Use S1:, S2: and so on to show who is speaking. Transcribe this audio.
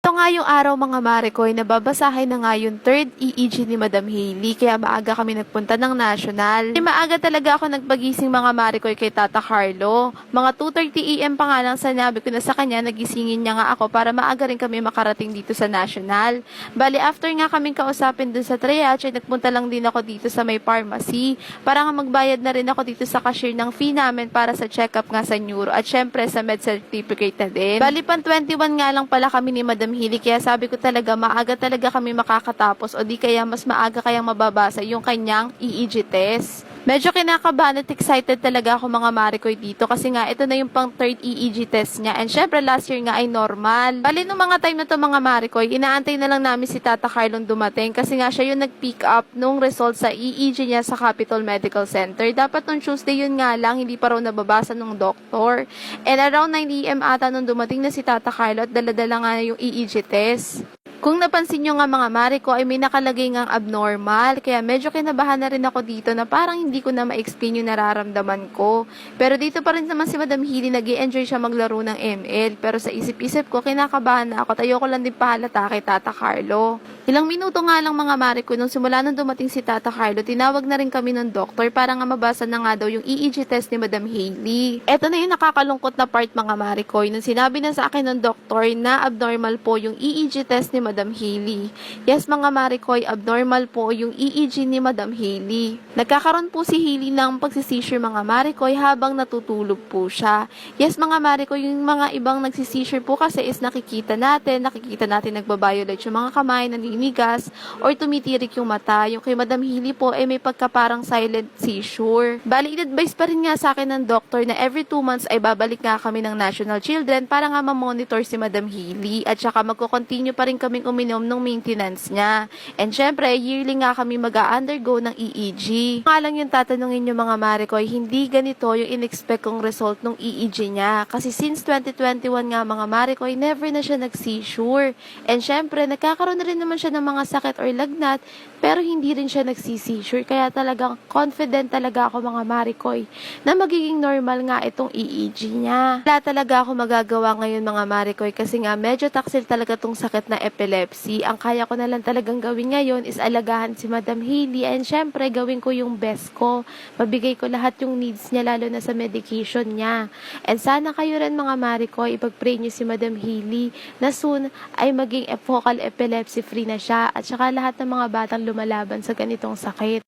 S1: Ito nga yung araw mga Maricoy na babasahin na nga yung third EEG ni Madam Hailey kaya maaga kami nagpunta ng National. Maaga talaga ako nagpagising mga Maricoy kay Tata Carlo. Mga 2:30 AM pa nga lang sinabi ko na sa kanya nagisingin niya nga ako para maaga rin kami makarating dito sa National. Bali after nga kaming kausapin dun sa triage ay nagpunta lang din ako dito sa may pharmacy para nga magbayad na rin ako dito sa cashier ng fee namin para sa check-up nga sa neuro at syempre sa med certificate na din. Bali pan 21 nga lang pala kami ni Madam Hailey kaya sabi ko talaga maaga talaga kami makakatapos o di kaya mas maaga kayang mababasa yung kanyang EEG test. Medyo kinakabahan at excited talaga ako mga Maricoy dito kasi nga ito na yung pang third EEG test niya and syempre last year nga ay normal. Bali nung mga time na to mga Maricoy, inaantay na lang namin si Tata Carlong dumating kasi nga siya yung nag-pick up nung result sa EEG niya sa Capitol Medical Center. Dapat nung Tuesday yun nga lang, hindi pa raw nababasa nung doktor. And around 9 AM ata nung dumating na si Tata Carlo at daladala nga yung EEG test. Kung napansin nyo nga mga Marico ay may nakalagay ngang abnormal kaya medyo kinabahan na rin ako dito na parang hindi ko na ma-explain yung nararamdaman ko. Pero dito pa rin naman si Madam Hailey nag-i-enjoy siya maglaro ng ML pero sa isip-isip ko kinakabahan na ako at ayoko lang din pahalata kay Tata Carlo. Ilang minuto nga lang mga Marico nung simula nung dumating si Tata Carlo tinawag na rin kami ng doktor para nga mabasa na nga daw yung EEG test ni Madam Hailey. Eto na yung nakakalungkot na part mga Marico nung sinabi na sa akin ng doktor na abnormal po yung EEG test ni Madam Hailey. Yes mga Maricoy, abnormal po yung EEG ni Madam Hailey. Nagkakaroon po si Hailey ng pagsisisure mga Maricoy habang natutulog po siya. Yes mga Maricoy, yung mga ibang nagsisisure po kasi is nakikita natin nagbabiolate yung mga kamay, naninigas, or tumitirik yung mata. Yung kay Madam Hailey po ay may pagkaparang silent seizure. Bali, in-advise pa rin nga sa akin ng doktor na every 2 months ay babalik nga kami ng National Children para nga ma-monitor si Madam Hailey at saka magko-continue pa rin kaming uminom ng maintenance niya. And syempre, yearly nga kami mag-undergo ng EEG. Nga lang yung tatanungin nyo mga Maricoy, hindi ganito yung in-expect kong result ng EEG niya. Kasi since 2021 nga mga Maricoy, never na siya nag-seizure. And syempre, nagkakaroon na rin naman siya ng mga sakit or lagnat, pero hindi rin siya nag-seizure. Kaya talagang confident talaga ako mga Maricoy na magiging normal nga itong EEG niya. Wala talaga ako magagawa ngayon mga Maricoy kasi nga medyo taksil talaga tong sakit na epilepsy. Ang kaya ko na lang talagang gawin ngayon is alagahan si Madam Hailey and syempre gawin ko yung best ko. Mabigay ko lahat yung needs niya lalo na sa medication niya. And sana kayo rin mga Maricoy, ipag-pray niyo si Madam Hailey na soon ay maging focal epilepsy free na siya at saka lahat ng mga batang lumalaban sa ganitong sakit.